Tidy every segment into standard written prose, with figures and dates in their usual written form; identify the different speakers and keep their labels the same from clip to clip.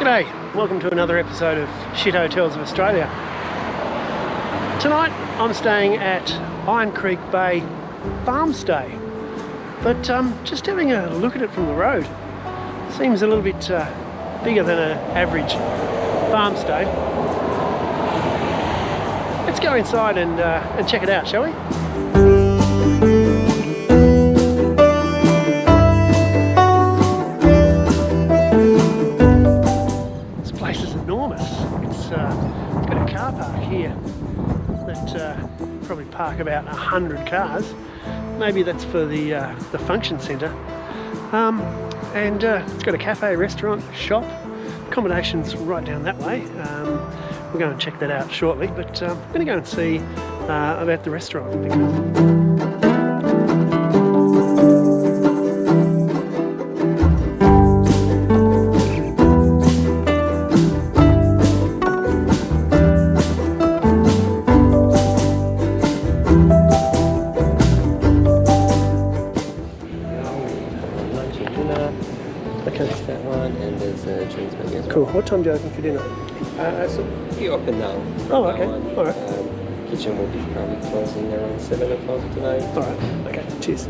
Speaker 1: G'day, welcome to another episode of Shit Hotels of Australia. Tonight I'm staying at Iron Creek Bay Farmstay, but just having a look at it from the road, seems a little bit bigger than an average farmstay. Let's go inside and check it out, shall we? It's got a car park here that probably park about 100 cars. Maybe that's for the function centre. And it's got a cafe, restaurant, shop, accommodations right down that way. We're going to check that out shortly, but I'm going to go and see about the restaurant.
Speaker 2: That one, and there's a drinks menu as well.
Speaker 1: Cool. What time do you open for dinner?
Speaker 2: So we open now.
Speaker 1: Oh, okay. All right.
Speaker 2: Kitchen will be probably closing around 7 o'clock tonight.
Speaker 1: All right. Okay. Cheers.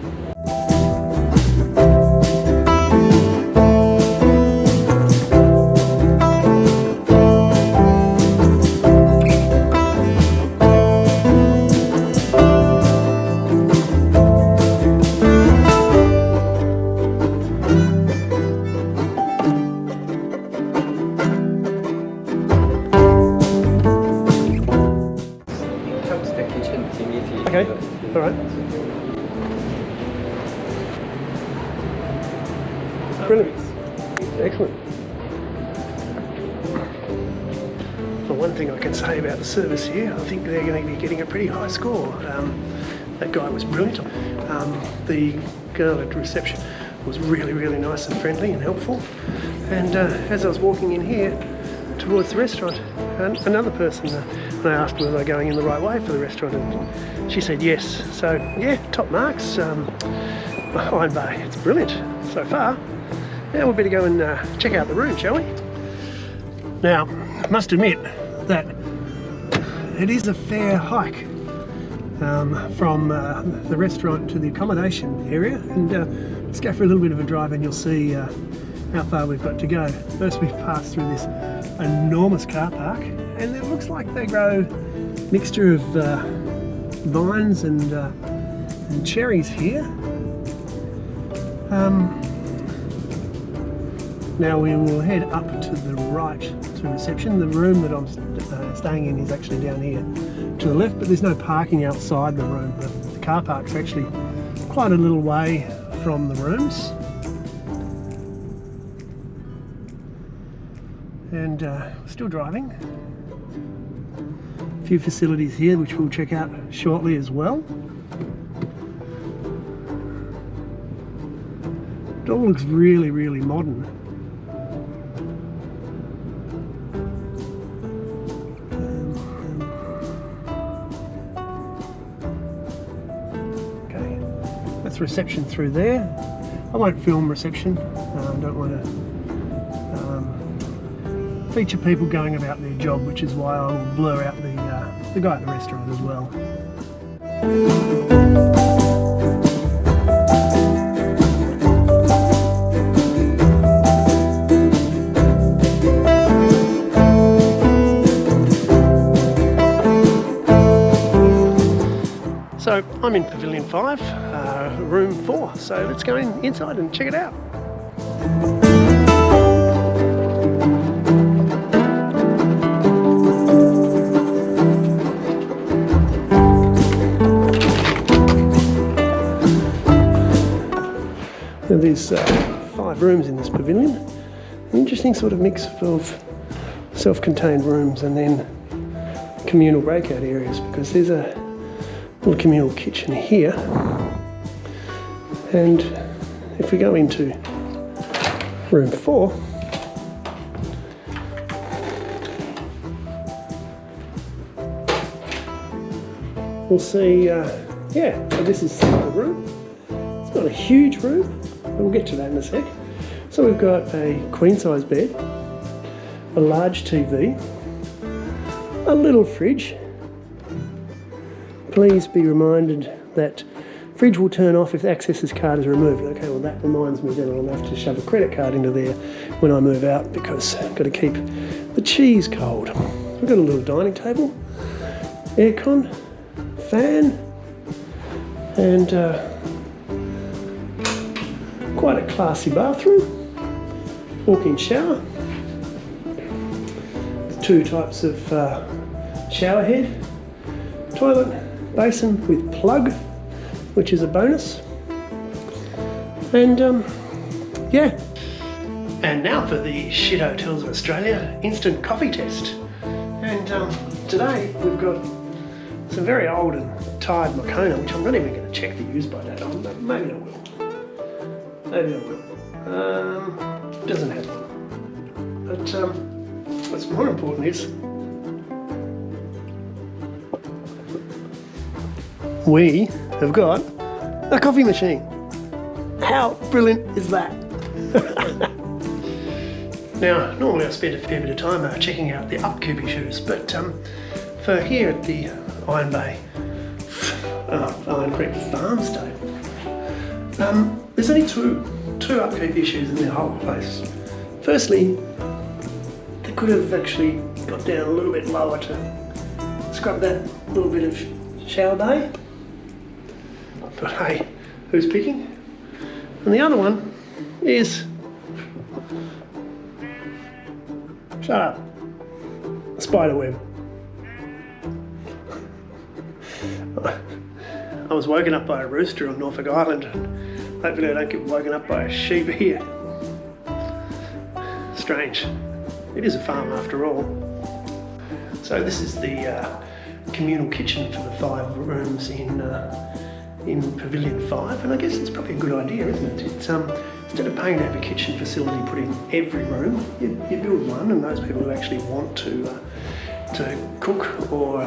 Speaker 1: Okay, all right. Brilliant. Excellent. Well, one thing I can say about the service here, I think they're going to be getting a pretty high score. That guy was brilliant. The girl at reception was really, really nice and friendly and helpful. And as I was walking in here towards the restaurant, another person, I asked was I going in the right way for the restaurant, and she said yes. So yeah, top marks. Iron Bay, it's brilliant so far. Now we better go and check out the room, shall we? Now, I must admit that it is a fair hike from the restaurant to the accommodation area, and let's go for a little bit of a drive and you'll see how far we've got to go. First we pass through this enormous car park, and it looks like they grow a mixture of vines and cherries here. Now we will head up to the right to reception. The room that I'm staying in is actually down here to the left, but there's no parking outside the room. The car park's actually quite a little way from the rooms. And still driving. A few facilities here which we'll check out shortly as well. It all looks really, really modern. Okay, that's reception through there. I won't film reception. I don't want to feature people going about their job, which is why I will blur out the guy at the restaurant as well. So I'm in Pavilion 5, room 4, so let's go inside and check it out. There's 5 rooms in this pavilion. An interesting sort of mix of self-contained rooms and then communal breakout areas, because there's a little communal kitchen here. And if we go into room 4, we'll see, so this is the room. It's not a huge room, but we'll get to that in a sec. So we've got a queen size bed, a large TV, a little fridge. Please be reminded that fridge will turn off if the accessor's card is removed. Okay, well that reminds me that I'll have to shove a credit card into there when I move out because I've got to keep the cheese cold. We've got a little dining table, aircon, fan, and quite a classy bathroom, walk-in shower, with 2 types of shower head, toilet, basin with plug, which is a bonus, and yeah. And now for the Shit Hotels of Australia instant coffee test. And today we've got some very old and tired Moccona, which I'm not even going to check the use by date on, but maybe I will. Maybe I will. Doesn't have one. But what's more important is we have got a coffee machine. How brilliant is that? Now, normally I spend a fair bit of time checking out the upkeep issues, but for here at the Iron Creek Farm Stable, there's only two upkeep issues in the whole place. Firstly, they could have actually got down a little bit lower to scrub that little bit of shower bay. But hey, who's picking? And the other one is, shut up, a spider web. I was woken up by a rooster on Norfolk Island, and hopefully I don't get woken up by a sheep here. Strange. It is a farm after all. So this is the communal kitchen for the 5 rooms in Pavilion 5, and I guess it's probably a good idea, isn't it? It's instead of paying to have a kitchen facility put in every room, you build one, and those people who actually want to cook or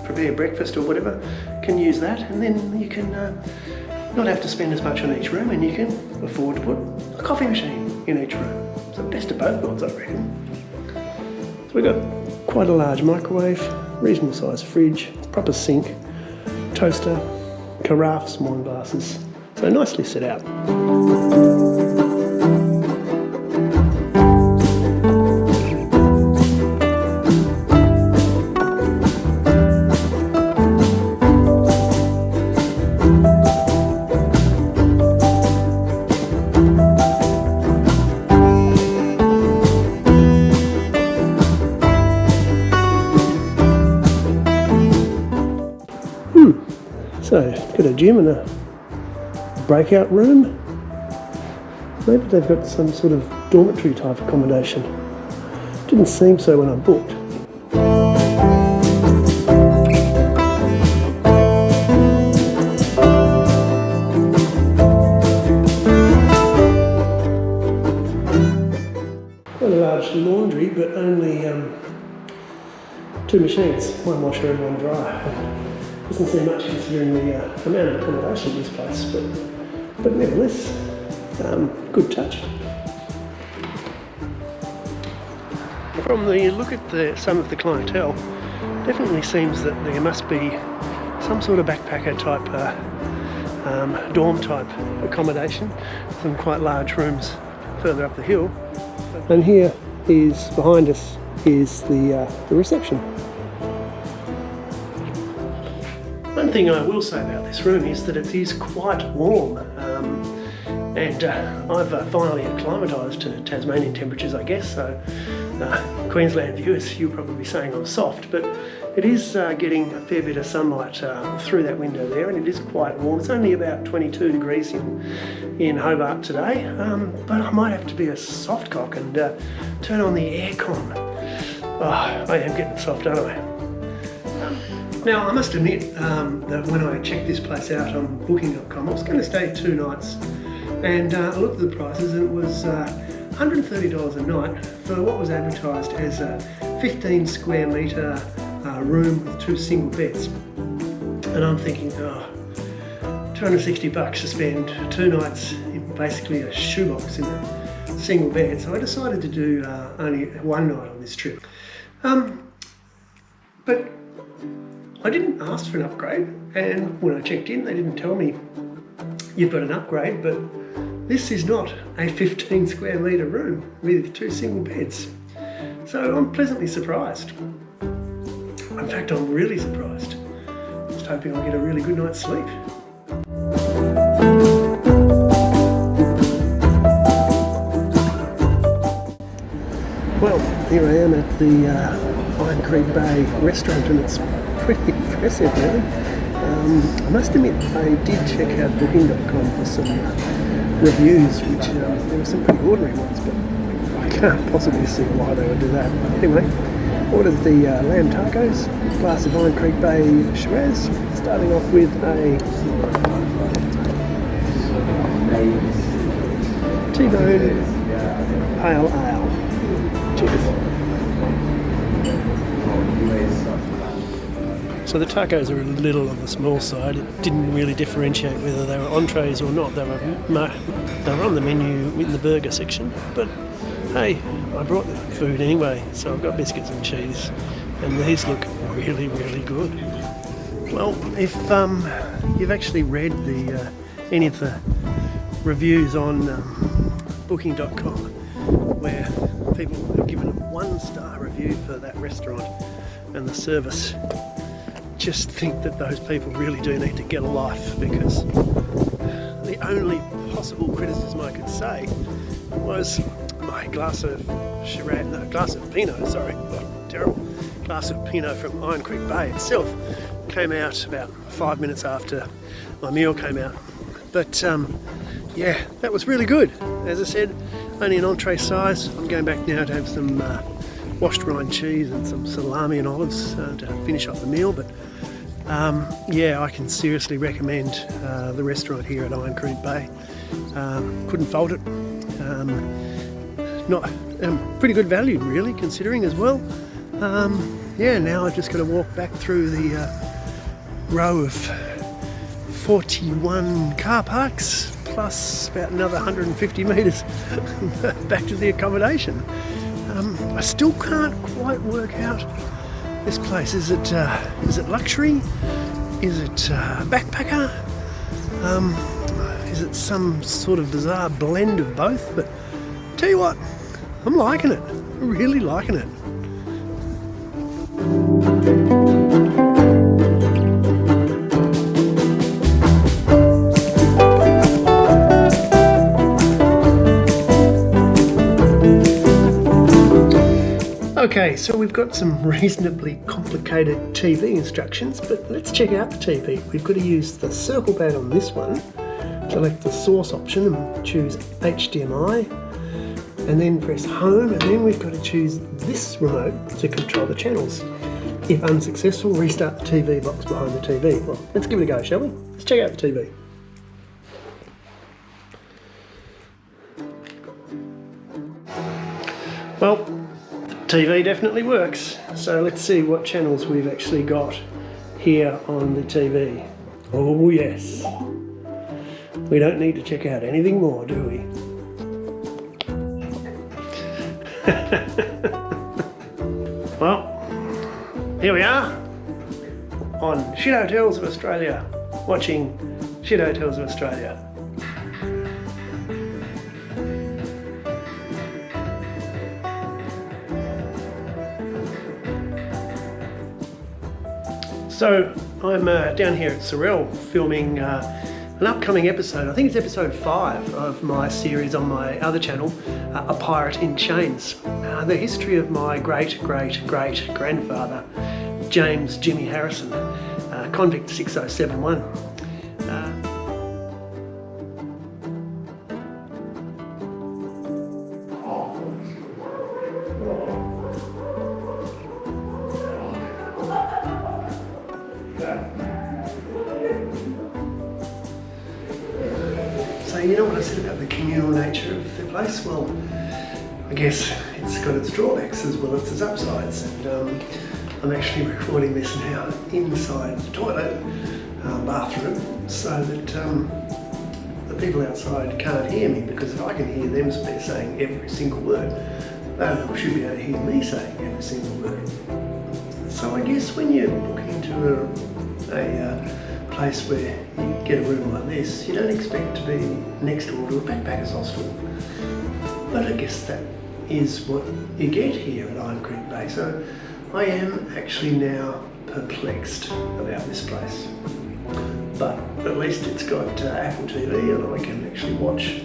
Speaker 1: prepare breakfast or whatever can use that, and then you can not have to spend as much on each room, and you can afford to put a coffee machine in each room. So best of both worlds, I reckon. So we've got quite a large microwave, reasonable sized fridge, proper sink, toaster, carafes, wine glasses, so nicely set out. So, got a gym and a breakout room. Maybe they've got some sort of dormitory type accommodation. Didn't seem so when I booked. Quite a large laundry, but only 2 machines, one washer and one dryer. Doesn't seem much considering the amount of accommodation in this place, but nevertheless, good touch. From the look at some of the clientele, definitely seems that there must be some sort of backpacker type, dorm type accommodation. Some quite large rooms further up the hill. And here is, behind us, is the reception. One thing I will say about this room is that it is quite warm, and I've finally acclimatised to Tasmanian temperatures, I guess, so Queensland viewers, you'll probably be saying I'm soft, but it is getting a fair bit of sunlight through that window there, and it is quite warm. It's only about 22 degrees in Hobart today, but I might have to be a soft cock and turn on the aircon. Oh, I am getting soft, aren't I? Now, I must admit that when I checked this place out on booking.com, I was going to stay 2 nights, and I looked at the prices, and it was $130 a night for what was advertised as a 15 square metre room with 2 single beds. And I'm thinking, oh, $260 to spend 2 nights in basically a shoebox in a single bed, so I decided to do only one night on this trip. But I didn't ask for an upgrade, and when I checked in they didn't tell me you've got an upgrade, but this is not a 15 square metre room with 2 single beds. So I'm pleasantly surprised. In fact, I'm really surprised. Just hoping I'll get a really good night's sleep. Well, here I am at the Iron Creek Bay restaurant, and it's pretty impressive, really. I must admit, I did check out booking.com for some reviews, which there were some pretty ordinary ones, but I can't possibly see why they would do that. Anyway, ordered the lamb tacos, a glass of Iron Creek Bay Shiraz, starting off with a T-bone pale ale. Cheers. So the tacos are a little on the small side. It didn't really differentiate whether they were entrees or not. They were on the menu in the burger section. But hey, I brought the food anyway, so I've got biscuits and cheese, and these look really, really good. Well, if you've actually read any of the reviews on booking.com, where people have given a 1-star review for that restaurant and the service, just think that those people really do need to get a life, because the only possible criticism I could say was my glass of Pinot, sorry, terrible, glass of Pinot from Iron Creek Bay itself came out about 5 minutes after my meal came out. But yeah, that was really good. As I said, only an entree size. I'm going back now to have some washed rind cheese and some salami and olives to finish off the meal. But yeah, I can seriously recommend the restaurant here at Iron Creek Bay. Couldn't fault it. Not pretty good value, really, considering as well. Yeah, now I've just got to walk back through the row of 41 car parks, plus about another 150 metres back to the accommodation. I still can't quite work out this place. Is it luxury? Is it backpacker? Is it some sort of bizarre blend of both? But tell you what, I'm liking it. I'm really liking it. Okay, so we've got some reasonably complicated TV instructions, but let's check out the TV. We've got to use the circle pad on this one, select the source option and choose HDMI, and then press home, and then we've got to choose this remote to control the channels. If unsuccessful, restart the TV box behind the TV. Well, let's give it a go, shall we? Let's check out the TV. Well, TV definitely works, so let's see what channels we've actually got here on the TV. Oh yes, we don't need to check out anything more, do we? Well, here we are on Shit Hotels of Australia, watching Shit Hotels of Australia. So I'm down here at Sorell filming an upcoming episode. I think it's episode 5 of my series on my other channel, A Pirate in Chains. The history of my great-great-great-grandfather, James Jimmy Harrison, convict 6071. So you know what I said about the communal nature of the place? Well, I guess it's got its drawbacks as well as its upsides, and I'm actually recording this now inside the toilet bathroom, so that the people outside can't hear me, because if I can hear them saying every single word, they should be able to hear me saying every single word. So I guess when you look into a place where you get a room like this, you don't expect to be next door to a backpackers hostel. But I guess that is what you get here at Iron Creek Bay. So I am actually now perplexed about this place. But at least it's got Apple TV, and I can actually watch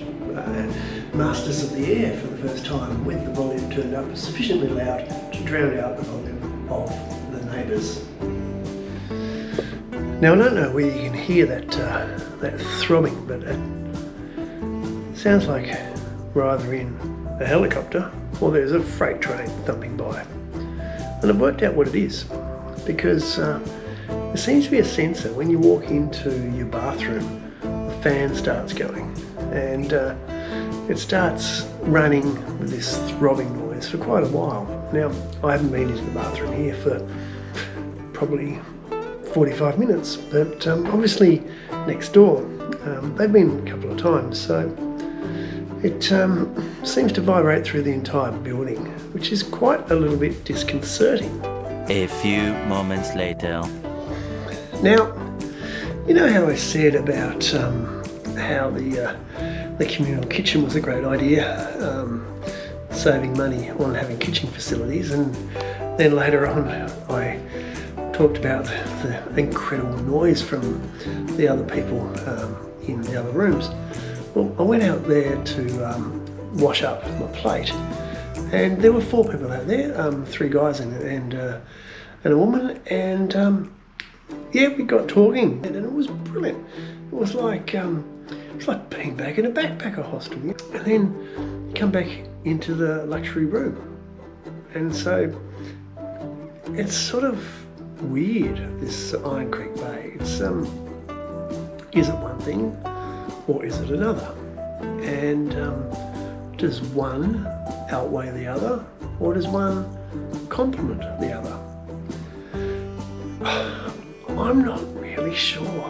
Speaker 1: Masters of the Air for the first time with the volume turned up sufficiently loud to drown out the volume of the neighbours. Now I don't know whether you can hear that throbbing, but it sounds like we're either in a helicopter or there's a freight train thumping by. And I've worked out what it is, because there seems to be a sensor when you walk into your bathroom. The fan starts going, and it starts running with this throbbing noise for quite a while. Now, I haven't been into the bathroom here for probably 45 minutes, but obviously next door, they've been a couple of times, so it seems to vibrate through the entire building, which is quite a little bit disconcerting.
Speaker 3: A few moments later.
Speaker 1: Now, you know how I said about how the communal kitchen was a great idea, saving money on having kitchen facilities, and then later on I talked about the incredible noise from the other people in the other rooms. Well, I went out there to wash up my plate, and there were 4 people out there, 3 guys and a woman, and yeah, we got talking, and it was brilliant. It was like being back in a backpacker hostel, and then you come back into the luxury room, and so it's sort of weird, this Iron Creek Bay. It's is it one thing or is it another? And does one outweigh the other, or does one complement the other? I'm not really sure.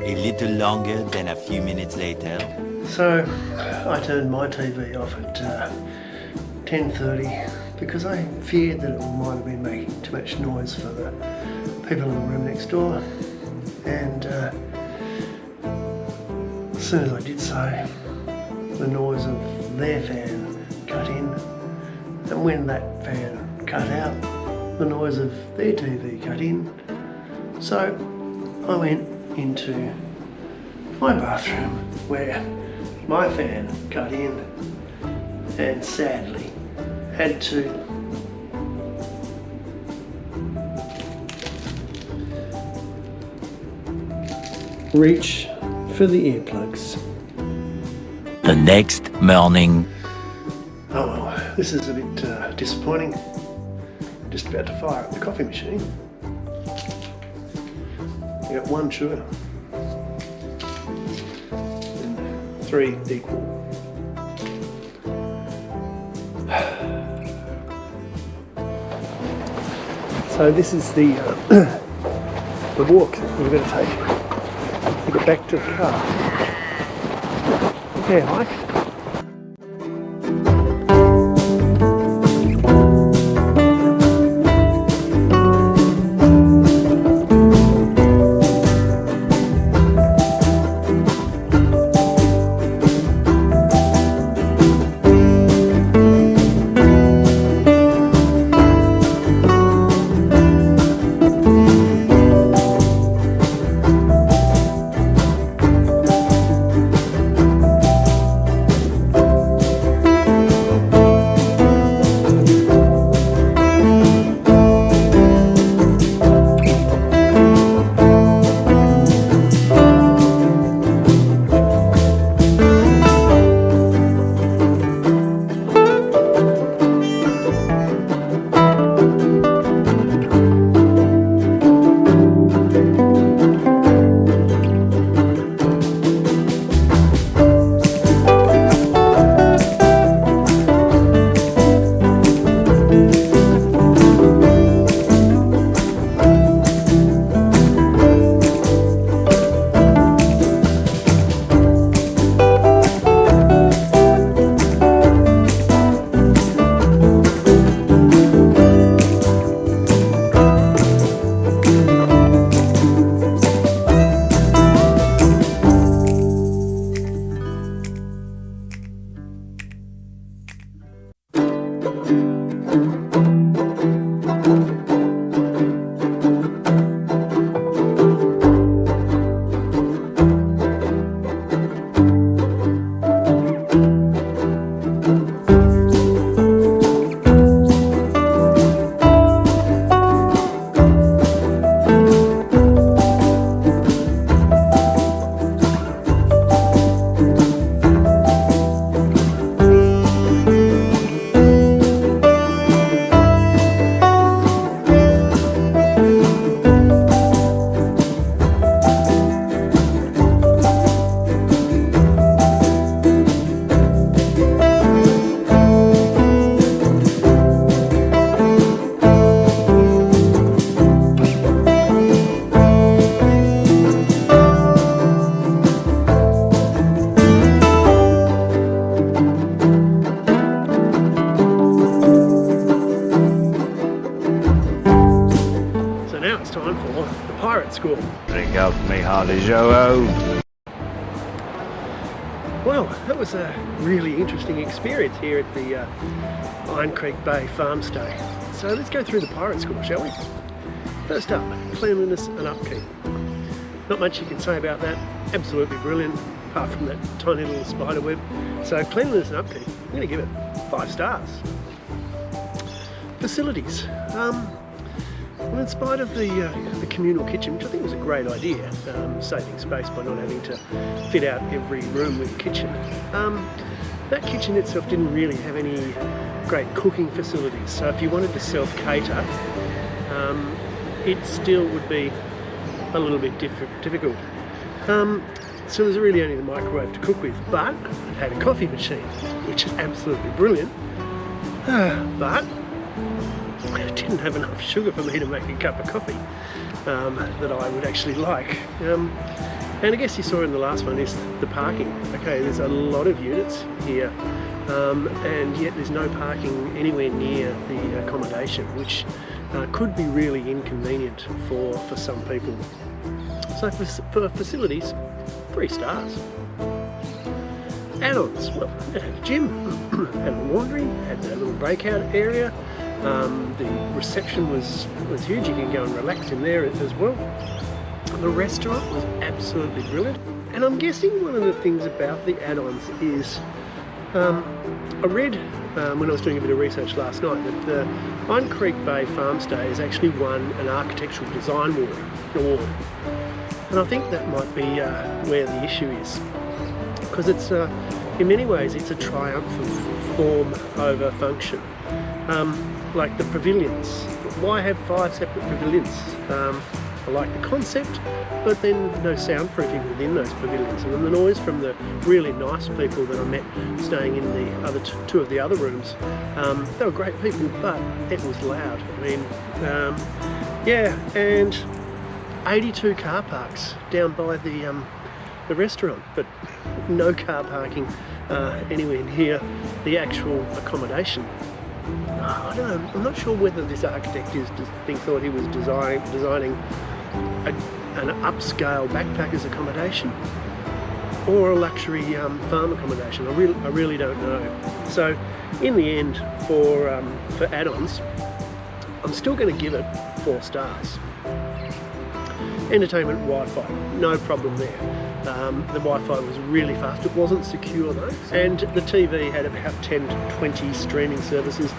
Speaker 3: A little longer than a few minutes later.
Speaker 1: So I turned my TV off at 10:30 because I feared that it might have been making too much noise for the people in the room next door. And as soon as I did so, the noise of their fan cut in, and when that fan cut out, the noise of their TV cut in. So I went into my bathroom where my fan cut in, and sadly had to reach for the earplugs.
Speaker 3: The next morning.
Speaker 1: Oh well, this is a bit disappointing. Just about to fire up the coffee machine. You got 1 sugar and 3 equal. So this is the walk that we're going to take to get back to the car. Okay, Mike. time for the pirate school.
Speaker 4: Drink up me Harley Joe.
Speaker 1: Well, that was a really interesting experience here at the Iron Creek Bay farm stay. So let's go through the pirate school, shall we? First up, cleanliness and upkeep. Not much you can say about that. Absolutely brilliant, apart from that tiny little spider web. So cleanliness and upkeep, I'm going to give it 5 stars. Facilities. Well, in spite of the communal kitchen, which I think was a great idea, saving space by not having to fit out every room with a kitchen, that kitchen itself didn't really have any great cooking facilities. So if you wanted to self-cater, it still would be a little bit difficult. So there's really only the microwave to cook with, but it had a coffee machine, which is absolutely brilliant. But it didn't have enough sugar for me to make a cup of coffee that I would actually like. And I guess you saw in the last one is the parking. Okay, there's a lot of units here, and yet there's no parking anywhere near the accommodation, which could be really inconvenient for some people. So for facilities, 3 stars. Add-ons, well, it had a gym, had a laundry, had a little breakout area. The reception was huge. You can go and relax in there as well. The restaurant was absolutely brilliant. And I'm guessing one of the things about the add-ons is, I read when I was doing a bit of research last night that the Iron Creek Bay farm stay has actually won an architectural design award. And I think that might be where the issue is. Because it's, in many ways, it's a triumph of form over function. Like the pavilions. Why have 5 separate pavilions? I like the concept, but then no soundproofing within those pavilions. And then the noise from the really nice people that I met staying in the other two of the other rooms, they were great people, but it was loud. I mean, yeah, and 82 car parks down by the restaurant, but no car parking anywhere near the actual accommodation. I don't know, I'm not sure whether this architect thought he was designing an upscale backpackers accommodation or a luxury farm accommodation. I really don't know. So in the end, for add-ons, I'm still going to give it 4 stars. Entertainment, Wi-Fi, no problem there. The Wi-Fi was really fast. It wasn't secure though, and the TV had about 10 to 20 streaming services,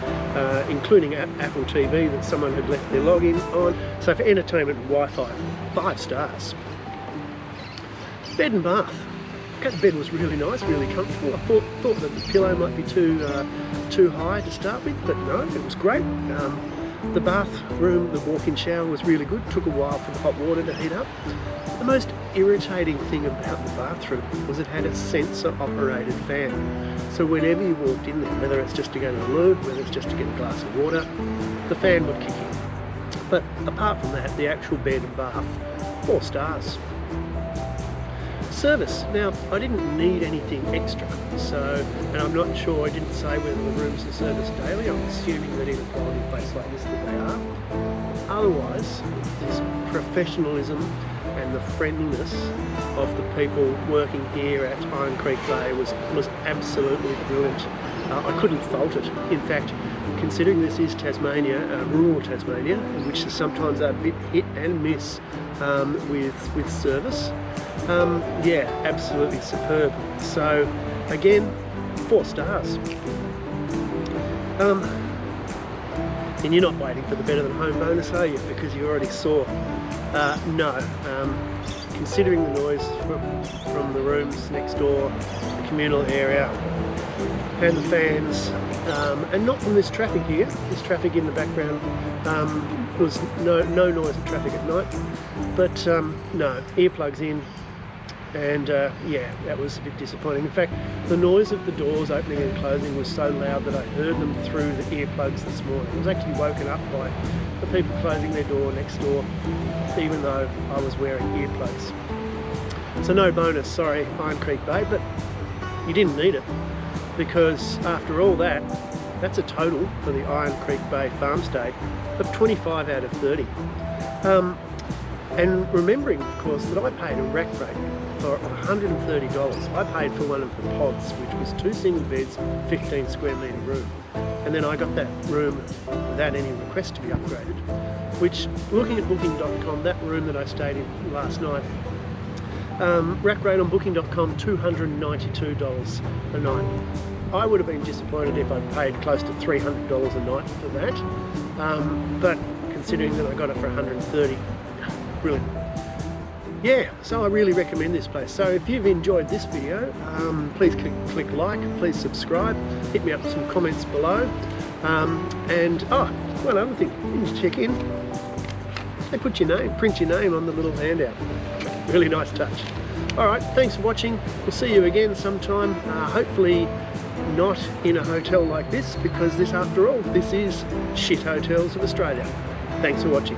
Speaker 1: including Apple TV that someone had left their login on. So for entertainment and Wi-Fi, 5 stars. Bed and bath. Okay, the bed was really nice, really comfortable. I thought that the pillow might be too high to start with, but no, it was great. The bathroom, the walk-in shower was really good. Took a while for the hot water to heat up. The most irritating thing about the bathroom was it had a sensor-operated fan. So whenever you walked in there, whether it's just to go to the loo, whether it's just to get a glass of water, the fan would kick in. But apart from that, the actual bed and bath, 4 stars. Service. Now, I didn't need anything extra, and I'm not sure, I didn't say whether the rooms are serviced daily. I'm assuming that in a quality place like this that they are. Otherwise, this professionalism and the friendliness of the people working here at Iron Creek Bay was absolutely brilliant. I couldn't fault it. In fact, considering this is Tasmania, rural Tasmania, which is sometimes a bit hit and miss with service, yeah, absolutely superb. So again, 4 stars. And you're not waiting for the better than home bonus, are you? Because you already saw. No. Considering the noise from the rooms next door, the communal area, and the fans, and not from this traffic here. This traffic in the background was no noise of traffic at night, but no, earplugs in. And yeah, that was a bit disappointing. In fact, the noise of the doors opening and closing was so loud that I heard them through the earplugs this morning. I was actually woken up by the people closing their door next door, even though I was wearing earplugs. So no bonus, sorry, Iron Creek Bay, but you didn't need it, because after all that, that's a total for the Iron Creek Bay farm stay of 25 out of 30. And remembering, of course, that I paid a rack rate for $130. I paid for one of the pods, which was 2 single beds, 15 square metre room. And then I got that room without any request to be upgraded, which, looking at booking.com, that room that I stayed in last night, rack rate on booking.com, $292 a night. I would have been disappointed if I'd paid close to $300 a night for that, but considering that I got it for $130, brilliant. Yeah, so I really recommend this place. So if you've enjoyed this video, please click like, please subscribe, hit me up with some comments below, and one other thing, you can check in, they put your name, print your name on the little handout. Really nice touch. Alright, thanks for watching. We'll see you again sometime, hopefully not in a hotel like this, because this, after all, this is Shit Hotels of Australia. Thanks for watching.